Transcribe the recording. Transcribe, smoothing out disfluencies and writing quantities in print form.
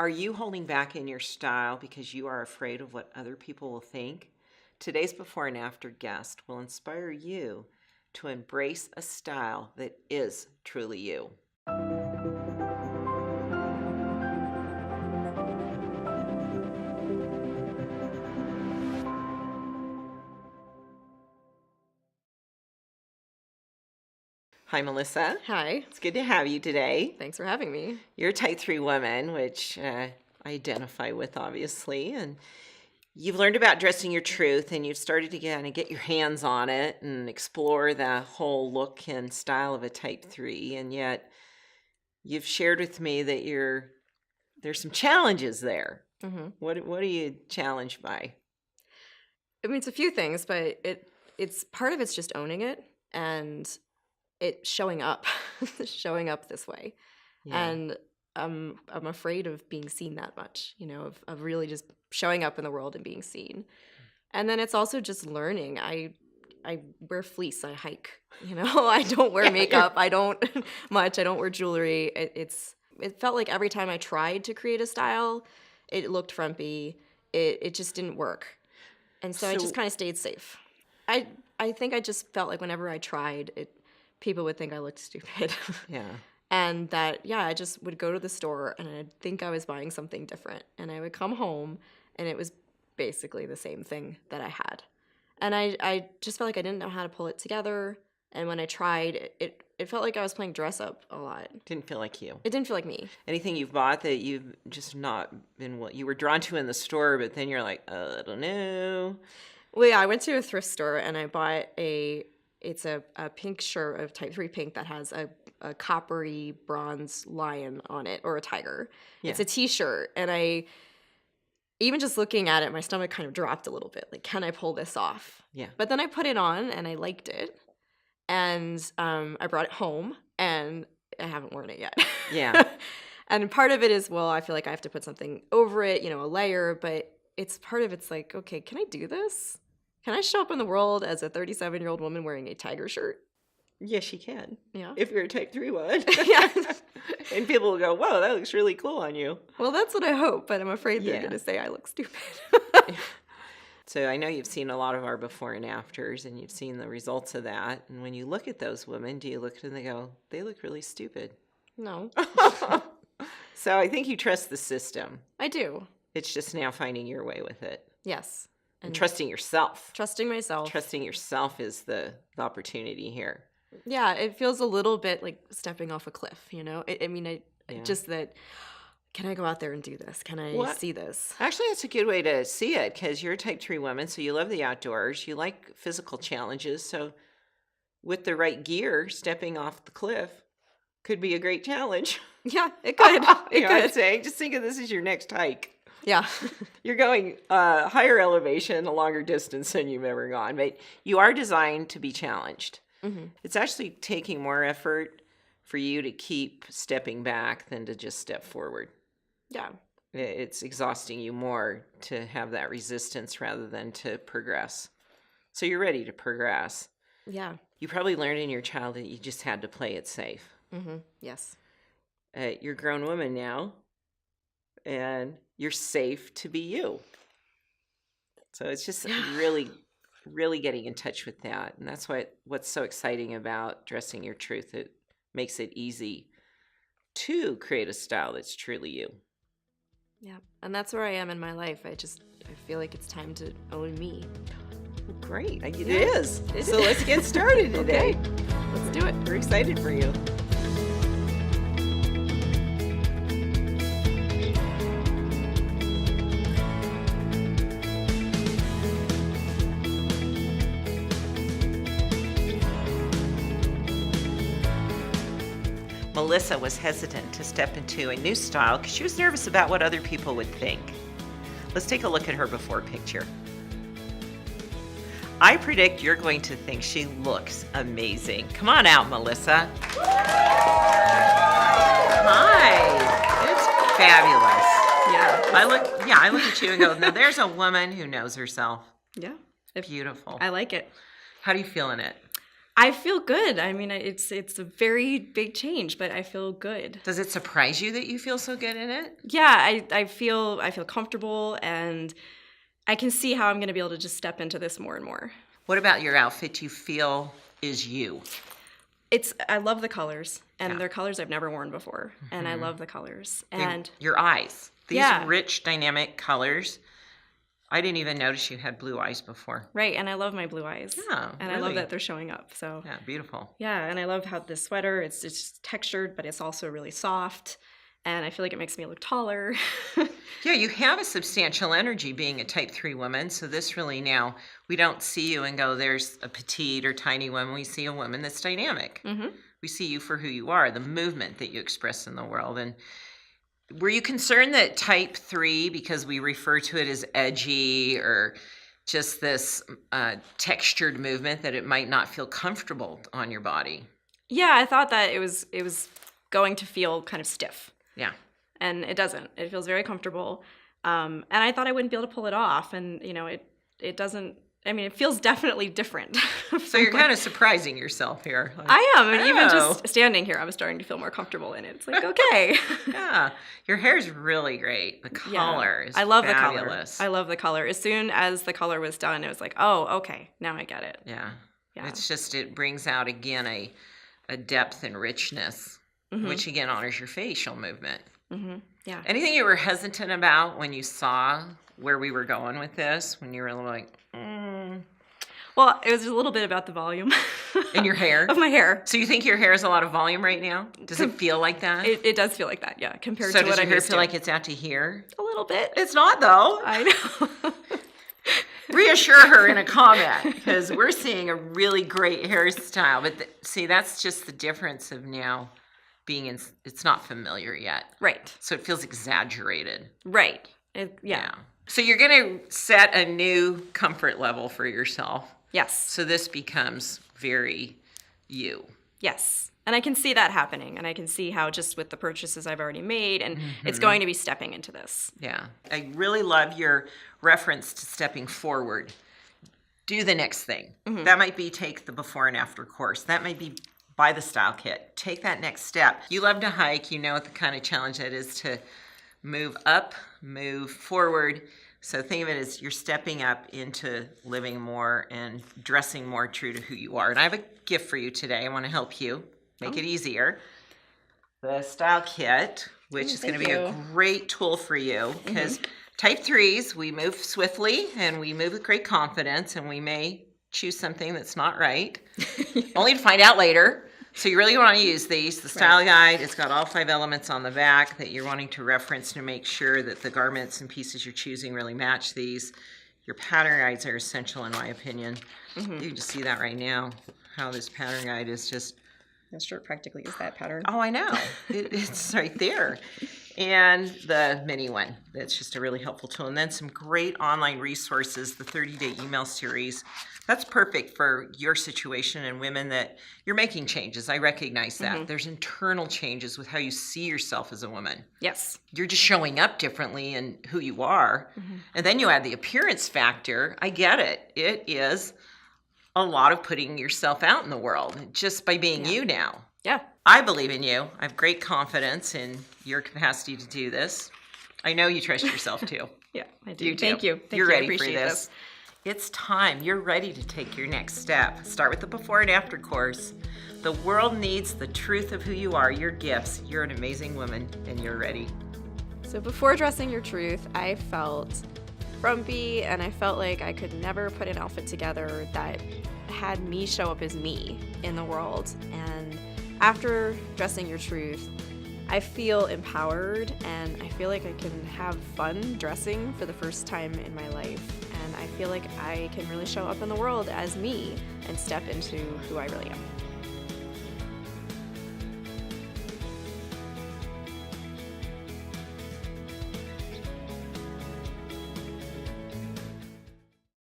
Are you holding back in your style because you are afraid of what other people will think? Today's before and after guest will inspire you to embrace a style that is truly you. Hi, Melissa. Hi. It's good to have you today. Thanks for having me. You're a type 3 woman, which I identify with, obviously, and you've learned about dressing your truth, and you've started to kind of get your hands on it and explore the whole look and style of a type 3, and yet you've shared with me that there's some challenges there. Mm-hmm. What are you challenged by? I mean, it's a few things, but it's part of it's just owning it and it showing up this way. Yeah. And I'm afraid of being seen that much, of really just showing up in the world and being seen. And then it's also just learning. I wear fleece, I hike, I don't wear makeup, I don't wear jewelry. It felt like every time I tried to create a style, it looked frumpy. It just didn't work. And so I just kind of stayed safe. I think I just felt like whenever I tried it, people would think I looked stupid. Yeah. And that, I just would go to the store and I'd think I was buying something different. And I would come home and it was basically the same thing that I had. And I just felt like I didn't know how to pull it together. And when I tried, it felt like I was playing dress up a lot. Didn't feel like you. It didn't feel like me. Anything you've bought that you've just not been what you were drawn to in the store, but then you're like, I don't know. Well, yeah, I went to a thrift store and I bought it's a pink shirt of type 3 pink that has a coppery bronze lion on it, or a tiger. Yeah. It's a t-shirt. And I, even just looking at it, my stomach kind of dropped a little bit. Like, can I pull this off? Yeah. But then I put it on and I liked it. And I brought it home and I haven't worn it yet. Yeah. And part of it is, well, I feel like I have to put something over it, a layer. But it's like, okay, can I do this? Can I show up in the world as a 37-year-old woman wearing a tiger shirt? Yes, you can. Yeah. If you're a type 3 one. Yeah. And people will go, whoa, that looks really cool on you. Well, that's what I hope, but I'm afraid they're going to say I look stupid. So I know you've seen a lot of our before and afters, and you've seen the results of that. And when you look at those women, do you look at them and go, they look really stupid? No. So I think you trust the system. I do. It's just now finding your way with it. Yes. And trusting yourself. Trusting myself. Trusting yourself is the opportunity here. Yeah, it feels a little bit like stepping off a cliff, just that, can I go out there and do this? Can I see this? Actually, that's a good way to see it, because you're a type 3 woman, so you love the outdoors. You like physical challenges. So with the right gear, stepping off the cliff could be a great challenge. Yeah, it could. It could. I'm saying, just think of this as your next hike. Yeah. You're going higher elevation, a longer distance than you've ever gone. But you are designed to be challenged. Mm-hmm. It's actually taking more effort for you to keep stepping back than to just step forward. Yeah. It's exhausting you more to have that resistance rather than to progress. So you're ready to progress. Yeah. You probably learned in your childhood you just had to play it safe. Mm-hmm. Yes. You're a grown woman now, and you're safe to be you. So it's just really, really getting in touch with that. And that's what's so exciting about dressing your truth. It makes it easy to create a style that's truly you. Yeah. And that's where I am in my life. I feel like it's time to own me. Great. It is. So let's get started today. Okay. Let's do it. We're excited for you. Melissa was hesitant to step into a new style because she was nervous about what other people would think. Let's take a look at her before picture. I predict you're going to think she looks amazing. Come on out, Melissa. Hi. It's fabulous. Yeah. I look at you and go, now there's a woman who knows herself. Yeah. Beautiful. I like it. How do you feel in it? I feel good. I mean, it's a very big change, but I feel good. Does it surprise you that you feel so good in it? Yeah, I feel comfortable, and I can see how I'm going to be able to just step into this more and more. What about your outfit do you feel is you? I love the colors, and Yeah. they're colors I've never worn before, and I love the colors. And Your eyes. These Yeah. rich, dynamic colors. I didn't even notice you had blue eyes before. right, and I love my blue eyes. Yeah, And I love really. that they're showing up. So Yeah, beautiful. yeah, and I love how this sweater, it's textured, but it's also really soft, and I feel like it makes me look taller. Yeah, you have a substantial energy being a type 3 woman. So this really now, we don't see you and go, there's a petite or tiny woman. We see a woman that's dynamic. hmm We see you for who you are, the movement that you express in the world. And were you concerned that type 3, because we refer to it as edgy or just this textured movement, that it might not feel comfortable on your body? Yeah, I thought that it was going to feel kind of stiff. Yeah. And it doesn't. It feels very comfortable. And I thought I wouldn't be able to pull it off. And, it doesn't, I mean, it feels definitely different. So you're kind of surprising yourself here. Like, I am. And even oh. just standing here, I was starting to feel more comfortable in it. It's like, okay. Yeah. Your hair is really great. The Yeah. color is I love fabulous. the color. I love the color. As soon as the color was done, it was like, oh, okay. Now I get it. Yeah. Yeah. It's just, it brings out again a depth and richness, Mhm. which again honors your facial movement. hmm Yeah. Anything you were hesitant about when you saw where we were going with this? When you were like, Well, it was a little bit about the volume in your hair? of my hair. So you think your hair has a lot of volume right now? Does it feel like that? It does feel like that, yeah, compared So to does what your I'm hair used feel to. like it's out to here? A little bit. It's not though. I know. Reassure her in a comment, because we're seeing a really great hairstyle. But see, that's just the difference of now being in, it's not familiar yet. Right. So it feels exaggerated. Right. Yeah. So you're going to set a new comfort level for yourself. Yes. So this becomes very you. Yes. And I can see that happening. And I can see how just with the purchases I've already made, and it's going to be stepping into this. Yeah. I really love your reference to stepping forward. Do the next thing. That might be take the before and after course. That might be buy the style kit. Take that next step. You love to hike. You know what the kind of challenge that is to move up, move forward. So think of it as you're stepping up into living more and dressing more true to who you are. And I have a gift for you today. I want to help you make it easier. The style kit, which is going to be a great tool for you, because type 3s, we move swiftly and we move with great confidence, and we may choose something that's not right, only to find out later. So you really want to use these. The style guide, it's got all 5 elements on the back that you're wanting to reference to make sure that the garments and pieces you're choosing really match these. Your pattern guides are essential in my opinion. You can just see that right now, how this pattern guide is just... This shirt practically is that pattern. Oh, I know. It's right there. And the mini one, that's just a really helpful tool. And then some great online resources, the 30-day email series. That's perfect for your situation and women that you're making changes. I recognize that. There's internal changes with how you see yourself as a woman. Yes. You're just showing up differently in who you are. And then you add the appearance factor. I get it. It is a lot of putting yourself out in the world just by being you now. Yeah. I believe in you. I have great confidence in your capacity to do this. I know you trust yourself too. Yeah, I do. You do. Thank you. Thank You're you. I ready for appreciate this. It's time. You're ready to take your next step. Start with the before and after course. The world needs the truth of who you are, your gifts. You're an amazing woman, and you're ready. So before dressing your truth, I felt frumpy, and I felt like I could never put an outfit together that had me show up as me in the world. And after dressing your truth, I feel empowered, and I feel like I can have fun dressing for the first time in my life. And I feel like I can really show up in the world as me and step into who I really am.